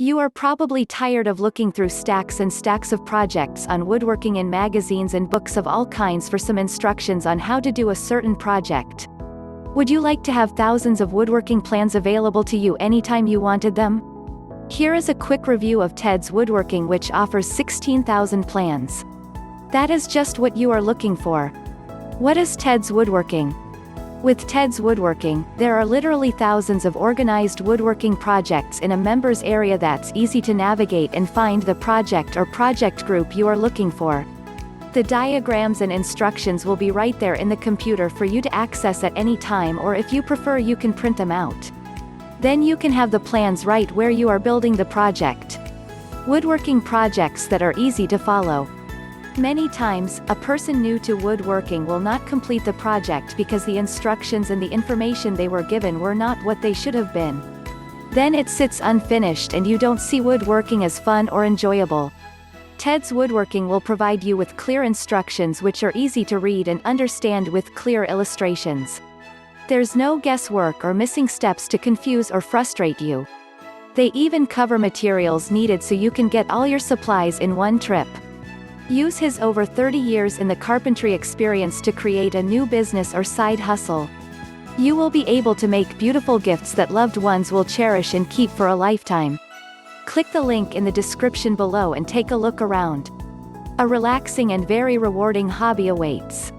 You are probably tired of looking through stacks and stacks of projects on woodworking in magazines and books of all kinds for some instructions on how to do a certain project. Would you like to have thousands of woodworking plans available to you anytime you wanted them? Here is a quick review of TEDS Woodworking, which offers 16,000 plans. That is just what you are looking for. What is TEDS Woodworking? With TEDS Woodworking, there are literally thousands of organized woodworking projects in a members area that's easy to navigate and find the project or project group you are looking for. The diagrams and instructions will be right there in the computer for you to access at any time, or if you prefer you can print them out. Then you can have the plans right where you are building the project. Woodworking projects that are easy to follow. Many times, a person new to woodworking will not complete the project because the instructions and the information they were given were not what they should have been. Then it sits unfinished and you don't see woodworking as fun or enjoyable. TEDS Woodworking will provide you with clear instructions which are easy to read and understand with clear illustrations. There's no guesswork or missing steps to confuse or frustrate you. They even cover materials needed so you can get all your supplies in one trip. Use his over 30 years in the carpentry experience to create a new business or side hustle. You will be able to make beautiful gifts that loved ones will cherish and keep for a lifetime. Click the link in the description below and take a look around. A relaxing and very rewarding hobby awaits.